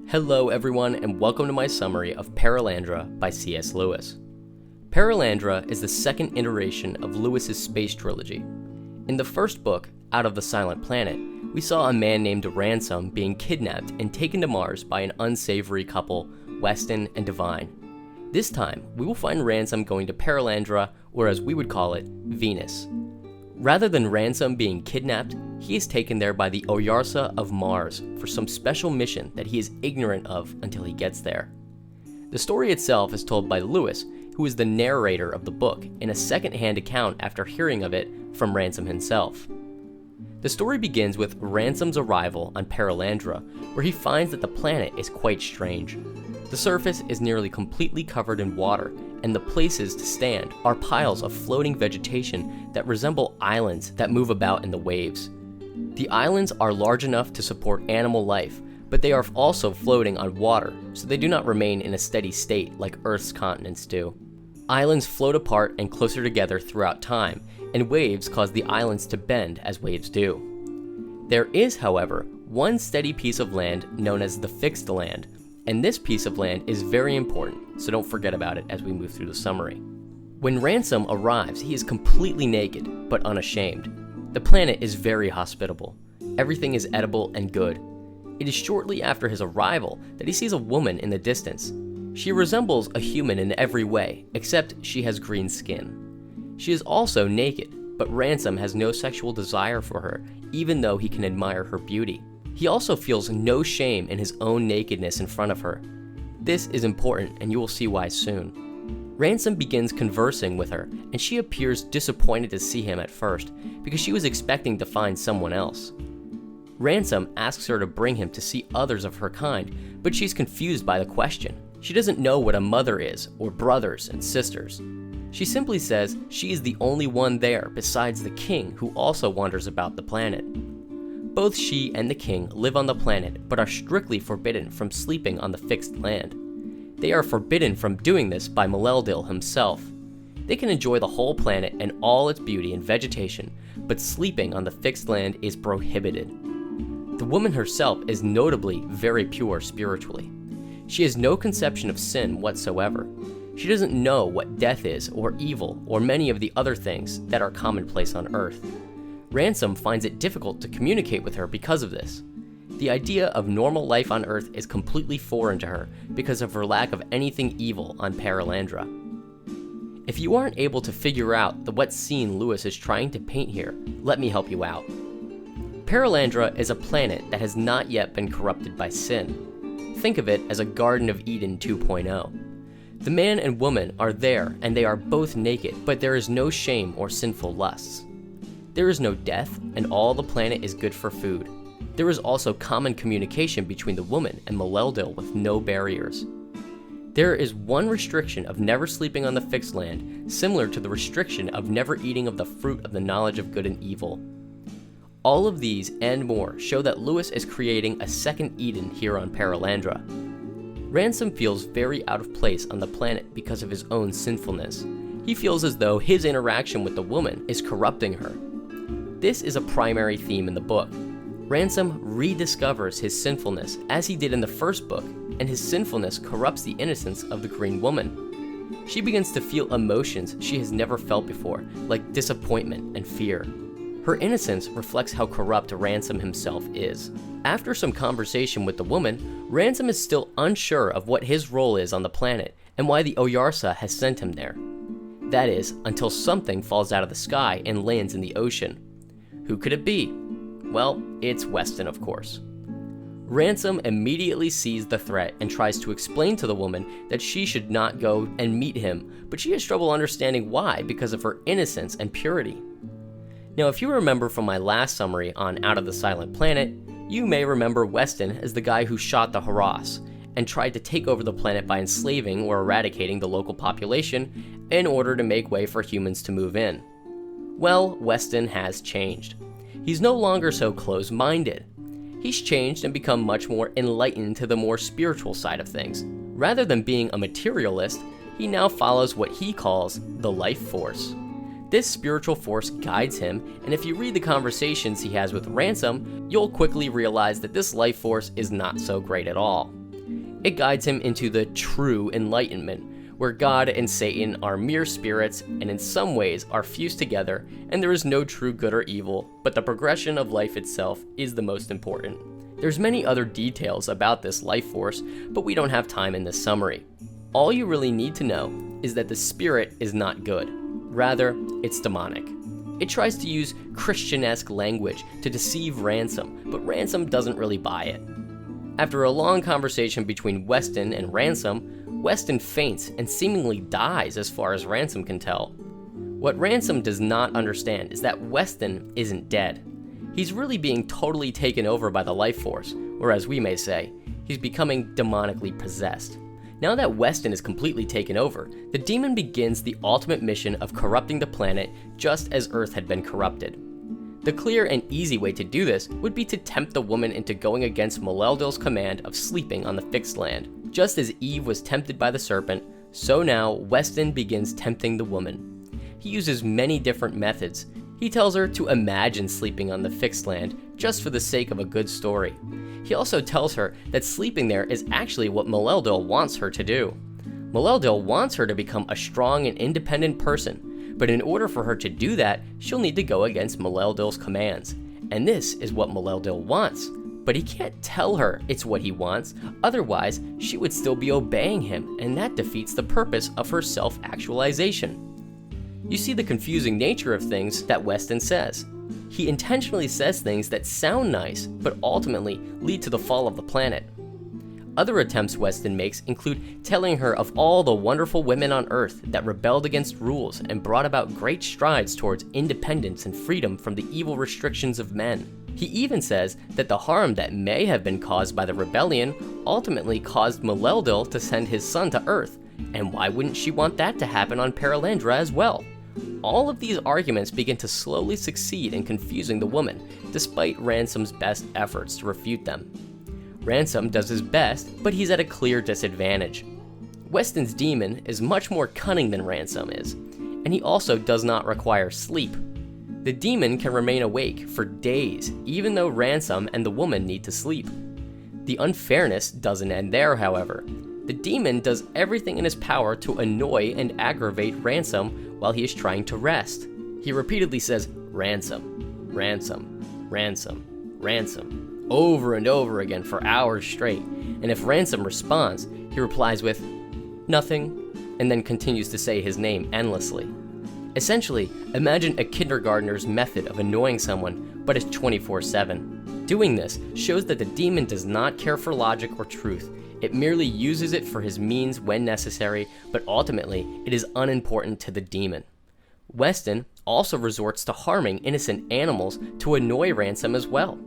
Hello everyone and welcome to my summary of Perelandra by C.S. Lewis. Perelandra is the second iteration of Lewis's space trilogy. In the first book, Out of the Silent Planet, we saw a man named Ransom being kidnapped and taken to Mars by an unsavory couple, Weston and Divine. This time, we will find Ransom going to Perelandra, or as we would call it, Venus. Rather than Ransom being kidnapped, he is taken there by the Oyarsa of Mars for some special mission that he is ignorant of until he gets there. The story itself is told by Lewis, who is the narrator of the book, in a second-hand account after hearing of it from Ransom himself. The story begins with Ransom's arrival on Perelandra, where he finds that the planet is quite strange. The surface is nearly completely covered in water, and the places to stand are piles of floating vegetation that resemble islands that move about in the waves. The islands are large enough to support animal life, but they are also floating on water, so they do not remain in a steady state like Earth's continents do. Islands float apart and closer together throughout time, and waves cause the islands to bend as waves do. There is, however, one steady piece of land known as the fixed land, and this piece of land is very important, so don't forget about it as we move through the summary. When Ransom arrives, he is completely naked, but unashamed. The planet is very hospitable. Everything is edible and good. It is shortly after his arrival that he sees a woman in the distance. She resembles a human in every way, except she has green skin. She is also naked, but Ransom has no sexual desire for her, even though he can admire her beauty. He also feels no shame in his own nakedness in front of her. This is important, and you will see why soon. Ransom begins conversing with her, and she appears disappointed to see him at first, because she was expecting to find someone else. Ransom asks her to bring him to see others of her kind, but she's confused by the question. She doesn't know what a mother is, or brothers and sisters. She simply says she is the only one there besides the king, who also wanders about the planet. Both she and the king live on the planet, but are strictly forbidden from sleeping on the fixed land. They are forbidden from doing this by Maleldil himself. They can enjoy the whole planet and all its beauty and vegetation, but sleeping on the fixed land is prohibited. The woman herself is notably very pure spiritually. She has no conception of sin whatsoever. She doesn't know what death is, or evil, or many of the other things that are commonplace on Earth. Ransom finds it difficult to communicate with her because of this. The idea of normal life on Earth is completely foreign to her because of her lack of anything evil on Perelandra. If you aren't able to figure out what scene Lewis is trying to paint here, let me help you out. Perelandra is a planet that has not yet been corrupted by sin. Think of it as a Garden of Eden 2.0. The man and woman are there and they are both naked, but there is no shame or sinful lusts. There is no death, and all the planet is good for food. There is also common communication between the woman and Maleldil with no barriers. There is one restriction of never sleeping on the fixed land, similar to the restriction of never eating of the fruit of the knowledge of good and evil. All of these and more show that Lewis is creating a second Eden here on Perelandra. Ransom feels very out of place on the planet because of his own sinfulness. He feels as though his interaction with the woman is corrupting her. This is a primary theme in the book. Ransom rediscovers his sinfulness as he did in the first book, and his sinfulness corrupts the innocence of the green woman. She begins to feel emotions she has never felt before, like disappointment and fear. Her innocence reflects how corrupt Ransom himself is. After some conversation with the woman, Ransom is still unsure of what his role is on the planet and why the Oyarsa has sent him there. That is, until something falls out of the sky and lands in the ocean. Who could it be? Well, it's Weston, of course. Ransom immediately sees the threat and tries to explain to the woman that she should not go and meet him, but she has trouble understanding why because of her innocence and purity. Now, if you remember from my last summary on Out of the Silent Planet, you may remember Weston as the guy who shot the Haras and tried to take over the planet by enslaving or eradicating the local population in order to make way for humans to move in. Well, Weston has changed. He's no longer so close-minded. He's changed and become much more enlightened to the more spiritual side of things. Rather than being a materialist, he now follows what he calls the life force. This spiritual force guides him, and if you read the conversations he has with Ransom, you'll quickly realize that this life force is not so great at all. It guides him into the true enlightenment, where God and Satan are mere spirits and in some ways are fused together, and there is no true good or evil, but the progression of life itself is the most important. There's many other details about this life force, but we don't have time in this summary. All you really need to know is that the spirit is not good. Rather, it's demonic. It tries to use Christian-esque language to deceive Ransom, but Ransom doesn't really buy it. After a long conversation between Weston and Ransom, Weston faints and seemingly dies as far as Ransom can tell. What Ransom does not understand is that Weston isn't dead. He's really being totally taken over by the life force, or as we may say, he's becoming demonically possessed. Now that Weston is completely taken over, the demon begins the ultimate mission of corrupting the planet just as Earth had been corrupted. The clear and easy way to do this would be to tempt the woman into going against Maleldil's command of sleeping on the fixed land. Just as Eve was tempted by the serpent, so now Weston begins tempting the woman. He uses many different methods. He tells her to imagine sleeping on the fixed land just for the sake of a good story. He also tells her that sleeping there is actually what Maleldil wants her to do. Maleldil wants her to become a strong and independent person, but in order for her to do that, she'll need to go against Maleldil's commands. And this is what Maleldil wants. But he can't tell her it's what he wants, otherwise she would still be obeying him, and that defeats the purpose of her self-actualization. You see the confusing nature of things that Weston says. He intentionally says things that sound nice, but ultimately lead to the fall of the planet. Other attempts Weston makes include telling her of all the wonderful women on Earth that rebelled against rules and brought about great strides towards independence and freedom from the evil restrictions of men. He even says that the harm that may have been caused by the rebellion ultimately caused Maleldil to send his son to Earth, and why wouldn't she want that to happen on Perelandra as well? All of these arguments begin to slowly succeed in confusing the woman, despite Ransom's best efforts to refute them. Ransom does his best, but he's at a clear disadvantage. Weston's demon is much more cunning than Ransom is, and he also does not require sleep. The demon can remain awake for days, even though Ransom and the woman need to sleep. The unfairness doesn't end there, however. The demon does everything in his power to annoy and aggravate Ransom while he is trying to rest. He repeatedly says, "Ransom, ransom, ransom, ransom," over and over again for hours straight, and if Ransom responds, he replies with, "Nothing," and then continues to say his name endlessly. Essentially, imagine a kindergartner's method of annoying someone, but it's 24/7. Doing this shows that the demon does not care for logic or truth. It merely uses it for his means when necessary, but ultimately, it is unimportant to the demon. Weston also resorts to harming innocent animals to annoy Ransom as well.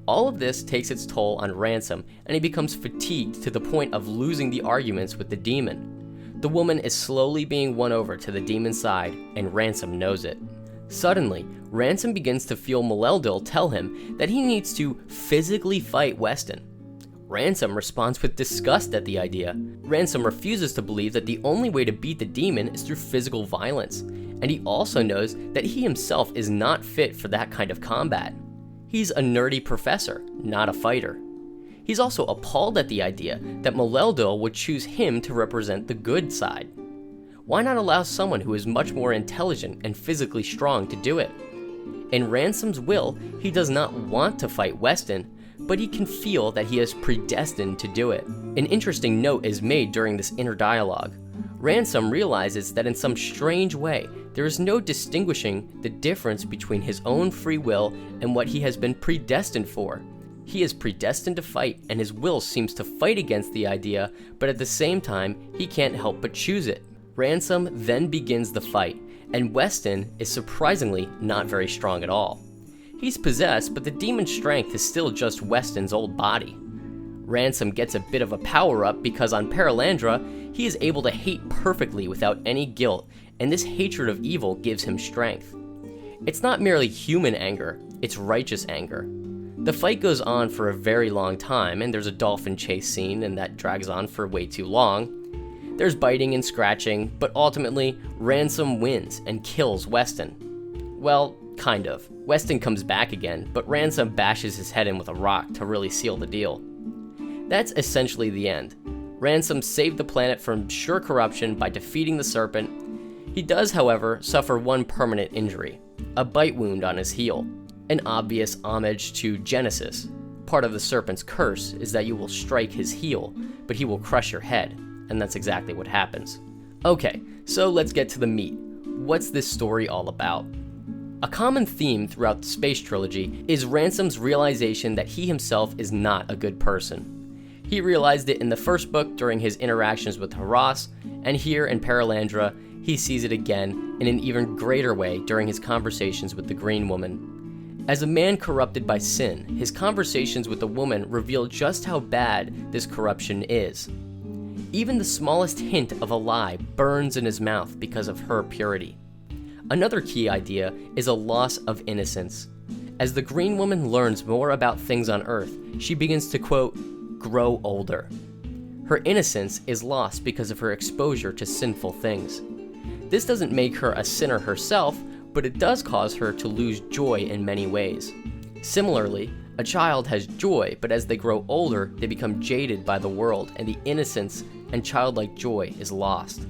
All of this takes its toll on Ransom, and he becomes fatigued to the point of losing the arguments with the demon. The woman is slowly being won over to the demon's side, and Ransom knows it. Suddenly, Ransom begins to feel Maleldil tell him that he needs to physically fight Weston. Ransom responds with disgust at the idea. Ransom refuses to believe that the only way to beat the demon is through physical violence, and he also knows that he himself is not fit for that kind of combat. He's a nerdy professor, not a fighter. He's also appalled at the idea that Maleldil would choose him to represent the good side. Why not allow someone who is much more intelligent and physically strong to do it? In Ransom's will, he does not want to fight Weston, but he can feel that he is predestined to do it. An interesting note is made during this inner dialogue. Ransom realizes that in some strange way, there is no distinguishing the difference between his own free will and what he has been predestined for. He is predestined to fight, and his will seems to fight against the idea, but at the same time, he can't help but choose it. Ransom then begins the fight, and Weston is surprisingly not very strong at all. He's possessed, but the demon's strength is still just Weston's old body. Ransom gets a bit of a power-up because on Perelandra, he is able to hate perfectly without any guilt, and this hatred of evil gives him strength. It's not merely human anger, it's righteous anger. The fight goes on for a very long time, and there's a dolphin chase scene, and that drags on for way too long. There's biting and scratching, but ultimately, Ransom wins and kills Weston. Well, kind of. Weston comes back again, but Ransom bashes his head in with a rock to really seal the deal. That's essentially the end. Ransom saved the planet from sure corruption by defeating the serpent. He does, however, suffer one permanent injury, a bite wound on his heel, an obvious homage to Genesis. Part of the serpent's curse is that you will strike his heel, but he will crush your head, and that's exactly what happens. Okay, so let's get to the meat. What's this story all about? A common theme throughout the Space Trilogy is Ransom's realization that he himself is not a good person. He realized it in the first book during his interactions with Heraus, and here in Perelandra, he sees it again in an even greater way during his conversations with the Green Woman. As a man corrupted by sin, his conversations with the woman reveal just how bad this corruption is. Even the smallest hint of a lie burns in his mouth because of her purity. Another key idea is a loss of innocence. As the Green Woman learns more about things on Earth, she begins to, quote, grow older. Her innocence is lost because of her exposure to sinful things. This doesn't make her a sinner herself, but it does cause her to lose joy in many ways. Similarly, a child has joy, but as they grow older, they become jaded by the world, and the innocence and childlike joy is lost.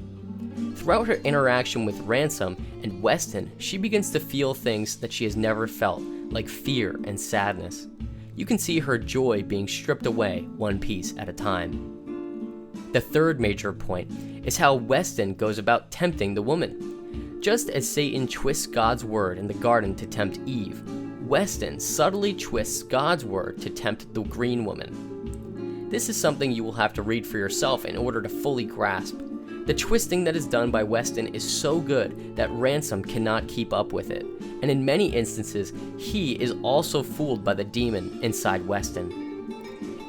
Throughout her interaction with Ransom and Weston, she begins to feel things that she has never felt, like fear and sadness. You can see her joy being stripped away one piece at a time. The third major point is how Weston goes about tempting the woman. Just as Satan twists God's word in the garden to tempt Eve, Weston subtly twists God's word to tempt the Green Woman. This is something you will have to read for yourself in order to fully grasp. The twisting that is done by Weston is so good that Ransom cannot keep up with it, and in many instances, he is also fooled by the demon inside Weston.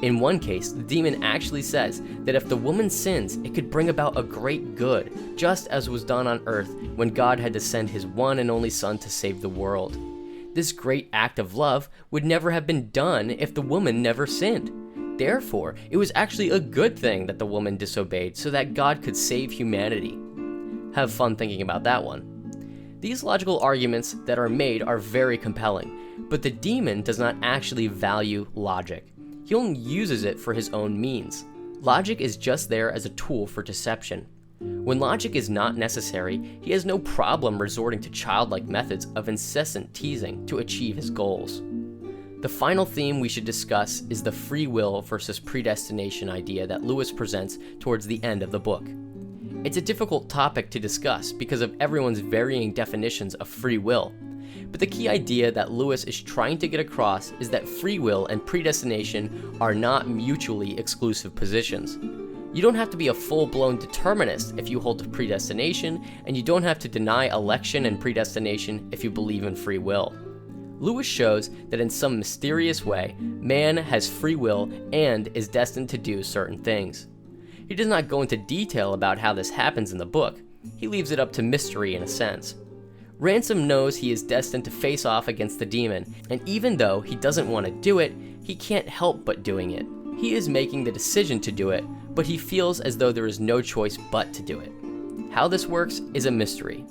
In one case, the demon actually says that if the woman sins, it could bring about a great good, just as was done on Earth when God had to send his one and only Son to save the world. This great act of love would never have been done if the woman never sinned. Therefore, it was actually a good thing that the woman disobeyed so that God could save humanity. Have fun thinking about that one. These logical arguments that are made are very compelling, but the demon does not actually value logic. He only uses it for his own means. Logic is just there as a tool for deception. When logic is not necessary, he has no problem resorting to childlike methods of incessant teasing to achieve his goals. The final theme we should discuss is the free will versus predestination idea that Lewis presents towards the end of the book. It's a difficult topic to discuss because of everyone's varying definitions of free will, but the key idea that Lewis is trying to get across is that free will and predestination are not mutually exclusive positions. You don't have to be a full-blown determinist if you hold to predestination, and you don't have to deny election and predestination if you believe in free will. Lewis shows that in some mysterious way, man has free will and is destined to do certain things. He does not go into detail about how this happens in the book. He leaves it up to mystery in a sense. Ransom knows he is destined to face off against the demon, and even though he doesn't want to do it, he can't help but doing it. He is making the decision to do it, but he feels as though there is no choice but to do it. How this works is a mystery.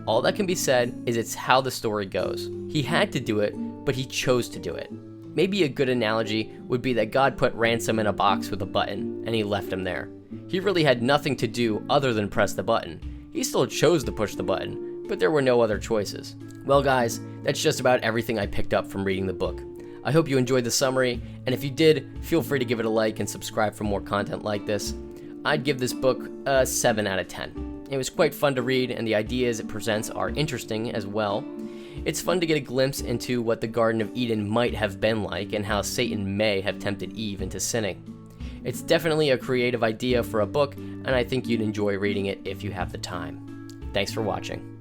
All that can be said is it's how the story goes. He had to do it, but he chose to do it. Maybe a good analogy would be that God put Ransom in a box with a button, and he left him there. He really had nothing to do other than press the button. He still chose to push the button, but there were no other choices. Well guys, that's just about everything I picked up from reading the book. I hope you enjoyed the summary, and if you did, feel free to give it a like and subscribe for more content like this. I'd give this book a 7 out of 10. It was quite fun to read, and the ideas it presents are interesting as well. It's fun to get a glimpse into what the Garden of Eden might have been like and how Satan may have tempted Eve into sinning. It's definitely a creative idea for a book, and I think you'd enjoy reading it if you have the time. Thanks for watching.